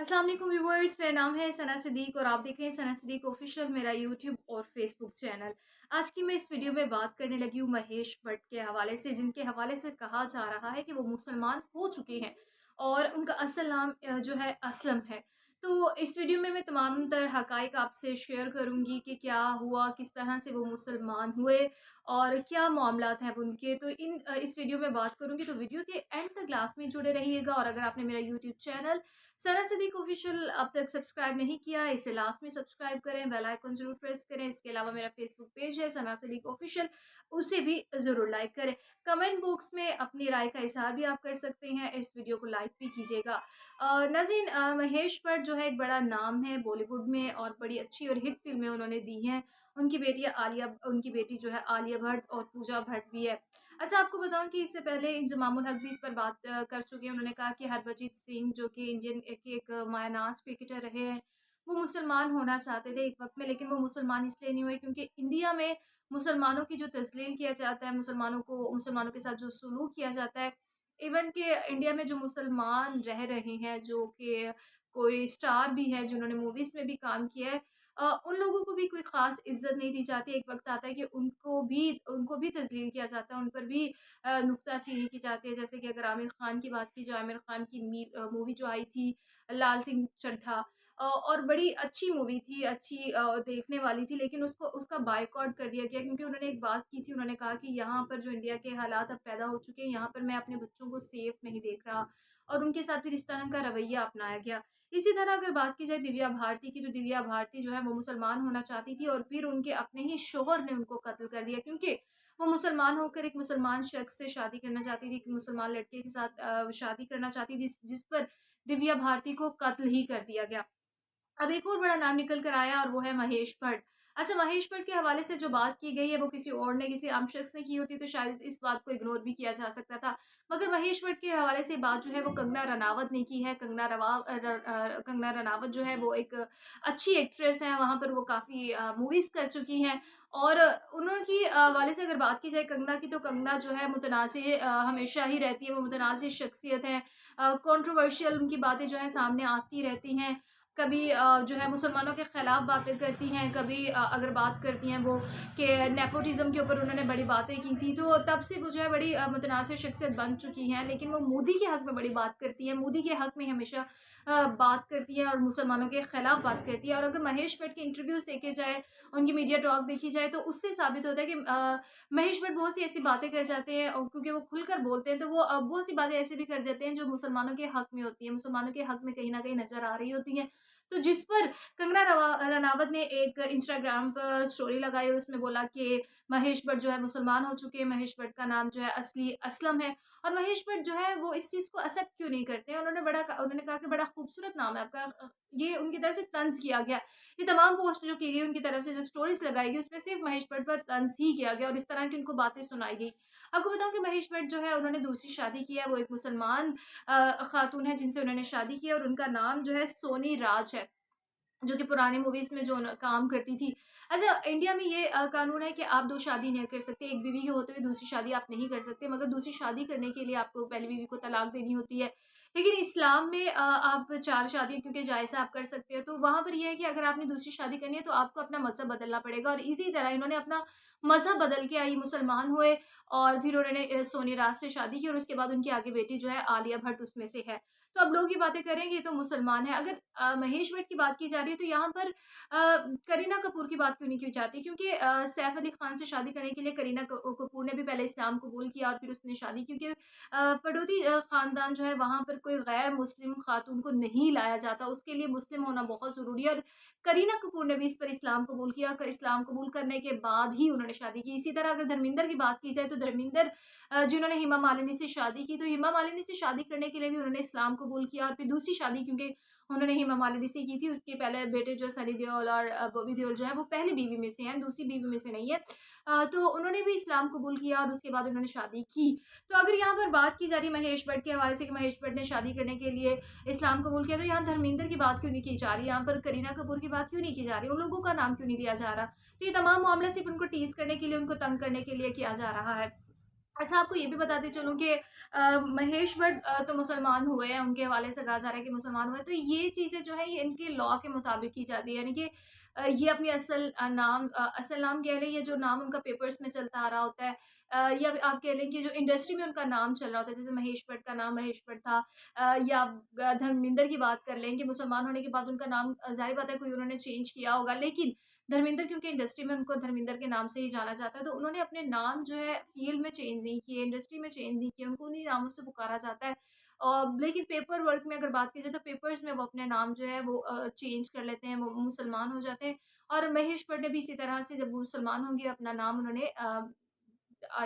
अस्सलाम वालेकुम व्यूवर्स, मेरा नाम है सना सिद्दीक और आप देख रहे हैं सना सिद्दीक ऑफिशियल, मेरा यूट्यूब और फेसबुक चैनल। आज की मैं इस वीडियो में बात करने लगी हूँ महेश भट्ट के हवाले से, जिनके हवाले से कहा जा रहा है कि वो मुसलमान हो चुके हैं और उनका असल नाम जो है असलम है। तो इस वीडियो में मैं तमाम तर हकाइक आपसे शेयर करूँगी कि क्या हुआ, किस तरह से वो मुसलमान हुए और क्या मामलात हैं उनके। तो इस वीडियो में बात करूँगी, तो वीडियो के एंड तक लास्ट में जुड़े रहिएगा। और अगर आपने मेरा यूट्यूब चैनल सना सिद्दीक ऑफिशियल अब तक सब्सक्राइब नहीं किया है, इसे लास्ट में सब्सक्राइब करें, बेल आइकन जरूर प्रेस करें। इसके अलावा मेरा फेसबुक पेज है सना सिद्दीक ऑफिशियल, उसे भी जरूर लाइक करें। कमेंट बॉक्स में अपनी राय का इजहार भी आप कर सकते हैं, इस वीडियो को लाइक भी कीजिएगा। नाज़रीन, महेश भट्ट जो है एक बड़ा नाम है बॉलीवुड में और बड़ी अच्छी और हिट फिल्में उन्होंने दी हैं। उनकी बेटी जो है आलिया भट्ट और पूजा भट्ट भी है। अच्छा, आपको बताऊँ कि इससे पहले इंज़मामुल हक भी इस पर बात कर चुके हैं। उन्होंने कहा कि हरभजन सिंह जो कि इंडियन के एक मायनाज़ क्रिकेटर रहे हैं, वो मुसलमान होना चाहते थे एक वक़्त में, लेकिन वो मुसलमान इसलिए नहीं हुए क्योंकि इंडिया में मुसलमानों की जो तज़लील किया जाता है, मुसलमानों के साथ जो सलूक किया जाता है, इवन कि इंडिया में जो मुसलमान रह रहे हैं, जो कि कोई स्टार भी हैं, जिन्होंने मूवीज़ में भी काम किया है, उन लोगों को भी कोई ख़ास इज़्ज़त नहीं दी जाती। एक वक़्त आता है कि उनको भी तज़लील किया जाता है, उन पर भी नुक्ताचीनी की जाती है। जैसे कि अगर आमिर खान की बात की जाए, आमिर खान की मूवी जो आई थी लाल सिंह चड्ढा, और बड़ी अच्छी मूवी थी, अच्छी देखने वाली थी, लेकिन उसको उसका बायकॉट कर दिया गया क्योंकि उन्होंने एक बात की थी। उन्होंने कहा कि यहाँ पर जो इंडिया के हालात अब पैदा हो चुके हैं, यहाँ पर मैं अपने बच्चों को सेफ नहीं देख रहा, और उनके साथ फिर इस तरह का रवैया अपनाया गया। इसी तरह अगर बात की जाए दिव्या भारती की, तो दिव्या भारती जो है वो मुसलमान होना चाहती थी और फिर उनके अपने ही शोहर ने उनको कत्ल कर दिया, क्योंकि वो मुसलमान होकर एक मुसलमान शख्स से शादी करना चाहती थी, एक मुसलमान लड़के के साथ शादी करना चाहती थी, जिस पर दिव्या भारती को कत्ल ही कर दिया गया। अब एक और बड़ा नाम निकल कर आया और वो है महेश भट्ट। अच्छा, महेश भट्ट के हवाले से जो बात की गई है वो किसी और ने, किसी आम शख्स ने की होती तो शायद इस बात को इग्नोर भी किया जा सकता था। मगर महेश भट्ट के हवाले से बात जो है वो कंगना रनावत ने की है। कंगना रनावत जो है वो एक अच्छी एक्ट्रेस हैं, वहाँ पर वो काफ़ी मूवीज़ कर चुकी हैं। और उनकी हवाले से अगर बात की जाए कंगना की, तो कंगना जो है मुतनाज़िर हमेशा ही रहती है, वो मुतनाज़िर शख्सियत हैं। कंट्रोवर्शियल उनकी बातें जो हैं सामने आती रहती हैं। कभी जो है मुसलमानों के खिलाफ बातें करती हैं, कभी अगर बात करती हैं वो कि नेपोटिज़्म के ऊपर उन्होंने बड़ी बातें की थी, तो तब से वो जो है बड़ी मुतनासिर शख्सियत बन चुकी हैं। लेकिन वो मोदी के हक़ में बड़ी बात करती हैं, मोदी के हक़ में हमेशा बात करती हैं और मुसलमानों के खिलाफ बात करती है। और अगर महेश भट्ट के इंटरव्यूज़ देखे जाए, उनकी मीडिया टॉक देखी जाए, तो उससे साबित होता है कि महेश भट्ट बहुत सी ऐसी बातें कर जाते हैं, और क्योंकि वो खुलकर बोलते हैं, तो वो बहुत सी बातें ऐसी भी कर जाते हैं जो मुसलमानों के हक़ में होती हैं, मुसलमानों के हक़ में कहीं न कहीं नज़र आ रही होती हैं। तो जिस पर कंगना रनावत ने एक इंस्टाग्राम पर स्टोरी लगाई और उसमें बोला कि महेश भट्ट जो है मुसलमान हो चुके हैं, महेश भट्ट का नाम जो है असली असलम है। और महेश भट्ट जो है वो इस चीज़ को एक्सेप्ट क्यों नहीं करते हैं। उन्होंने कहा कि बड़ा खूबसूरत नाम है आपका। ये उनकी तरफ से तंज़ किया गया। ये तमाम पोस्ट जो की गई उनकी तरफ से, जो स्टोरीज़ लगाई गई, उसमें सिर्फ़ महेश भट्ट पर तंज़ ही किया गया और इस तरह की उनको बातें सुनाई गई। आपको बताऊँ कि महेश भट्ट जो है उन्होंने दूसरी शादी की है, वो एक मुसलमान खातून है जिनसे उन्होंने शादी की है, और उनका नाम जो है सोनी राज है, जो कि पुरानी मूवीज़ में जो न काम करती थी। अच्छा, इंडिया में ये कानून है कि आप 2 शादी नहीं कर सकते, एक बीवी के होते हुए दूसरी शादी आप नहीं कर सकते, मगर दूसरी शादी करने के लिए आपको पहली बीवी को तलाक देनी होती है। लेकिन इस्लाम में आप 4 शादी क्योंकि जायज़ आप कर सकते हो, तो वहाँ पर ये है कि अगर आपने दूसरी शादी करनी है तो आपको अपना मज़हब बदलना पड़ेगा। और इसी तरह इन्होंने अपना मज़हब बदल के आई मुसलमान हुए और फिर उन्होंने सोनी राज से शादी की और उसके बाद उनकी आगे बेटी जो है आलिया भट्ट उसमें से है। तो अब लोग ये बातें करेंगे तो मुसलमान है। अगर महेश भट्ट की बात की जा रही है, तो यहाँ पर करीना कपूर की बात क्यों नहीं की जाती? क्योंकि सैफ अली खान से शादी करने के लिए करीना कपूर ने भी पहले इस्लाम कबूल किया और फिर उसने शादी, क्योंकि पड़ोसी ख़ानदान जो है वहाँ पर कोई गैर मुस्लिम खातून को नहीं लाया जाता, उसके लिए मुस्लिम होना बहुत ज़रूरी है। और करीना कपूर ने भी इस पर इस्लाम कबूल किया और इस्लाम कबूल करने के बाद ही उन्होंने शादी की। इसी तरह अगर धर्मेंद्र की बात की जाए, तो धर्मेंद्र जिन्होंने हेमा मालिनी से शादी की, तो हेमा मालिनी से शादी करने के लिए भी उन्होंने इस्लाम कबूल किया और फिर दूसरी शादी, क्योंकि उन्होंने हेमा मालिनी से की थी, उसके पहले बेटे जो सनी देओल और बॉबी देओल जो है वो पहली बीवी में से हैं, दूसरी बीवी में से नहीं है। तो उन्होंने भी इस्लाम कबूल किया और उसके बाद उन्होंने शादी की। तो अगर यहाँ पर बात की जा रही है महेश भट्ट के हवाले से कि महेश भट्ट ने शादी करने के लिए इस्लाम कबूल किया, तो यहाँ धर्मेंद्र की बात क्यों नहीं की जा रही, यहाँ पर करीना कपूर की बात क्यों नहीं की जा रही, उन लोगों का नाम क्यों नहीं लिया जा रहा? तो ये तमाम मामला सिर्फ उनको टीज़ करने के लिए, उनको तंग करने के लिए किया जा रहा है। अच्छा, आपको ये भी बताते चलूँ कि महेश भट्ट तो मुसलमान हुए हैं, उनके हवाले से कहा जा रहा है कि मुसलमान हुए, तो ये चीज़ें जो है ये इनके लॉ के मुताबिक की जाती है, यानी कि ये अपनी असल नाम कह लें, या जो नाम उनका पेपर्स में चलता आ रहा होता है, या आप कह लें कि जो इंडस्ट्री में उनका नाम चल रहा होता है, जैसे महेश भट्ट का नाम महेश भट्ट था, या आप धर्मेंद्र की बात कर लें कि मुसलमान होने के बाद उनका नाम ज़ाहिर बात है कोई उन्होंने चेंज किया होगा, लेकिन धर्मेंद्र क्योंकि इंडस्ट्री में उनको धर्मेंद्र के नाम से ही जाना जाता है, तो उन्होंने अपने नाम जो है फ़ील्ड में चेंज नहीं किए, इंडस्ट्री में चेंज नहीं किए, उनको उन्हीं नामों से पुकारा जाता है। लेकिन पेपर वर्क में अगर बात की जाए तो पेपर्स में वो अपने नाम जो है वो चेंज कर लेते हैं, वो मुसलमान हो जाते हैं। और महेश भट्ट ने भी इसी तरह से जब वो मुसलमान होंगे अपना नाम उन्होंने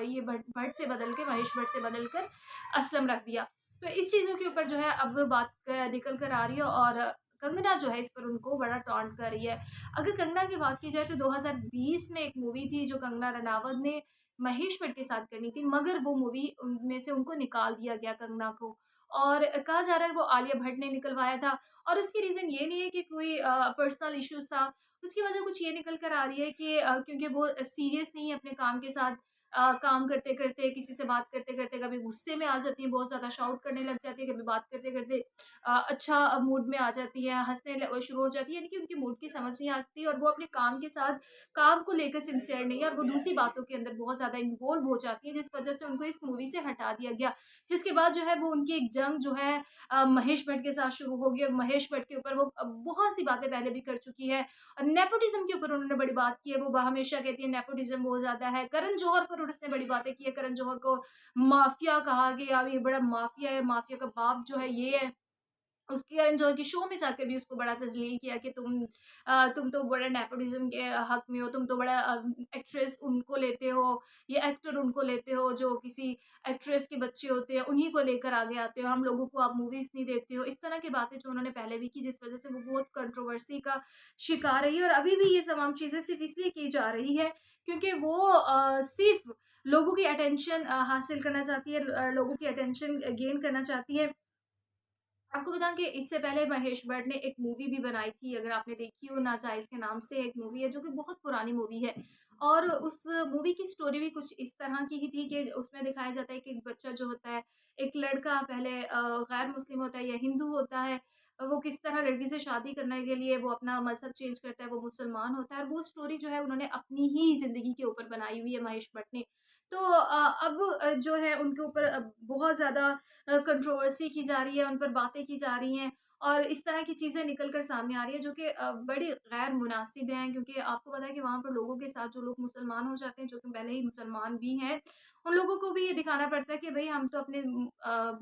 ये भट्ट से बदल के महेश भट्ट से बदल कर असलम रख दिया। तो इस चीज़ों के ऊपर जो है अब वो बात निकल कर आ रही है, और कंगना जो है इस पर उनको बड़ा टॉन्ट कर रही है। अगर कंगना की बात की जाए तो 2020 में एक मूवी थी जो कंगना रनावत ने महेश भट्ट के साथ करनी थी, मगर वो मूवी उनमें से उनको निकाल दिया गया कंगना को, और कहा जा रहा है वो आलिया भट्ट ने निकलवाया था। और उसकी रीज़न ये नहीं है कि कोई पर्सनल इश्यूज़ था, उसकी वजह कुछ ये निकल कर आ रही है कि क्योंकि वो सीरियस नहीं है अपने काम के साथ, काम करते-करते, किसी से बात करते-करते कभी गुस्से में आ जाती हैं, बहुत ज़्यादा शाउट करने लग जाती है, कभी बात करते-करते अच्छा मूड में आ जाती हैं, हँसने शुरू हो जाती है, यानी कि उनकी मूड की समझ नहीं आती, और वो अपने काम के साथ काम को लेकर सिंसियर नहीं है, और वो दूसरी बातों के अंदर बहुत ज़्यादा इन्वॉल्व हो जाती है, जिस वजह से उनको इस मूवी से हटा दिया गया। जिसके बाद जो है वो उनकी एक जंग जो है महेश भट्ट के साथ शुरू होगी, और महेश भट्ट के ऊपर वो बहुत सी बातें पहले भी कर चुकी है। और नेपोटिज़्म के ऊपर उन्होंने बड़ी बात की है, वो हमेशा कहती है नेपोटिज़्म बहुत ज़्यादा है। करण जौहर पर उसने बड़ी बातें की है, करण जौहर को माफ़िया कहा गया, ये बड़ा माफ़िया है, माफ़िया का बाप जो है ये है। उसके करण जौहर के शो में जाकर भी उसको बड़ा तज़लील किया कि तुम तो बड़ा नेपोटिज़्म के हक़ में हो, तुम तो बड़ा एक्ट्रेस उनको लेते हो, ये एक्टर उनको लेते हो जो किसी एक्ट्रेस के बच्चे होते हैं, उन्हीं को लेकर आगे आते हो, हम लोगों को आप मूवीज़ नहीं देते हो। इस तरह की बातें जो उन्होंने पहले भी की, जिस वज़ह से वो बहुत कंट्रोवर्सी का शिकार रही है, और अभी भी ये तमाम चीज़ें सिर्फ़ इसलिए की जा रही है क्योंकि वो सिर्फ़ लोगों की अटेंशन हासिल करना चाहती है, लोगों की अटेंशन गेन करना चाहती है। आपको बताऊँ कि इससे पहले महेश भट्ट ने एक मूवी भी बनाई थी, अगर आपने देखी हो, नाजायज़ के नाम से एक मूवी है, जो कि बहुत पुरानी मूवी है। और उस मूवी की स्टोरी भी कुछ इस तरह की ही थी कि उसमें दिखाया जाता है कि एक बच्चा जो होता है, एक लड़का पहले गैर मुस्लिम होता है या हिंदू होता है, वो किस तरह लड़की से शादी करने के लिए वो अपना मज़हब चेंज करता है, वो मुसलमान होता है, और वो स्टोरी जो है उन्होंने अपनी ही ज़िंदगी के ऊपर बनाई हुई है महेश भट्ट ने। तो अब जो है उनके ऊपर बहुत ज़्यादा कंट्रोवर्सी की जा रही है, उन पर बातें की जा रही हैं, और इस तरह की चीज़ें निकल कर सामने आ रही है जो कि बड़ी गैर मुनासिब हैं, क्योंकि आपको पता है कि वहाँ पर लोगों के साथ जो लोग मुसलमान हो जाते हैं, जो कि पहले ही मुसलमान भी हैं, उन लोगों को भी ये दिखाना पड़ता है कि भई हम तो अपने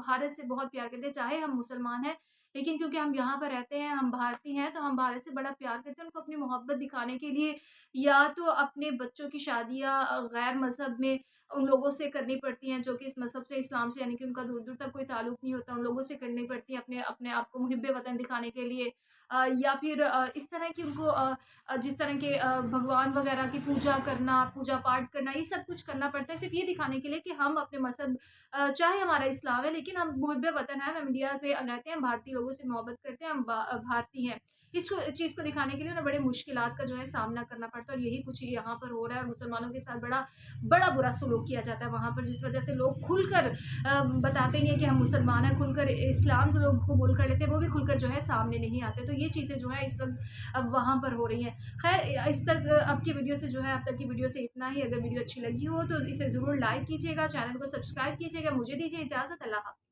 भारत से बहुत प्यार करते हैं, चाहे हम मुसलमान हैं, लेकिन क्योंकि हम यहाँ पर रहते हैं, हम भारतीय हैं, तो हम भारत से बड़ा प्यार करते हैं। उनको अपनी मोहब्बत दिखाने के लिए या तो अपने बच्चों की शादियाँ गैर मज़हब में उन लोगों से करनी पड़ती हैं जो कि इस मज़हब से, इस्लाम से, यानी कि उनका दूर-दूर तक कोई ताल्लुक नहीं होता, उन लोगों से करनी पड़ती है अपने अपने आप को मुहिब्बे वतन दिखाने के लिए। या फिर इस तरह की उनको जिस तरह के भगवान वगैरह की पूजा करना, पूजा-पाठ करना, ये सब कुछ करना पड़ता है सिर्फ़ ये दिखाने के लिए कि हम अपने मज़हब, चाहे हमारा इस्लाम है, लेकिन हम मुहिब्बे वतन हैं, हम इंडिया पे रहते हैं, हम भारतीय लोगों से मोहब्बत करते हैं, हम भारतीय हैं। इसको चीज़ को दिखाने के लिए उन्हें बड़े मुश्किलात का जो है सामना करना पड़ता है, और यही कुछ यहाँ पर हो रहा है, और मुसलमानों के साथ बड़ा बड़ा बुरा सलूक किया जाता है वहाँ पर, जिस वजह से लोग खुलकर बताते नहीं है कि हम मुसलमान हैं, खुलकर इस्लाम जो लोग कबूल कर लेते हैं, वो भी खुलकर जो है सामने नहीं आते। तो ये चीज़ें जो है इस वक़्त अब वहाँ पर हो रही हैं। ख़ैर इस तक अब की वीडियो से जो है, अब तक की वीडियो से इतना ही। अगर वीडियो अच्छी लगी हो तो इसे ज़रूर लाइक कीजिएगा, चैनल को सब्सक्राइब कीजिएगा। मुझे दीजिए इजाज़त। अल्लाह हाफ़िज़।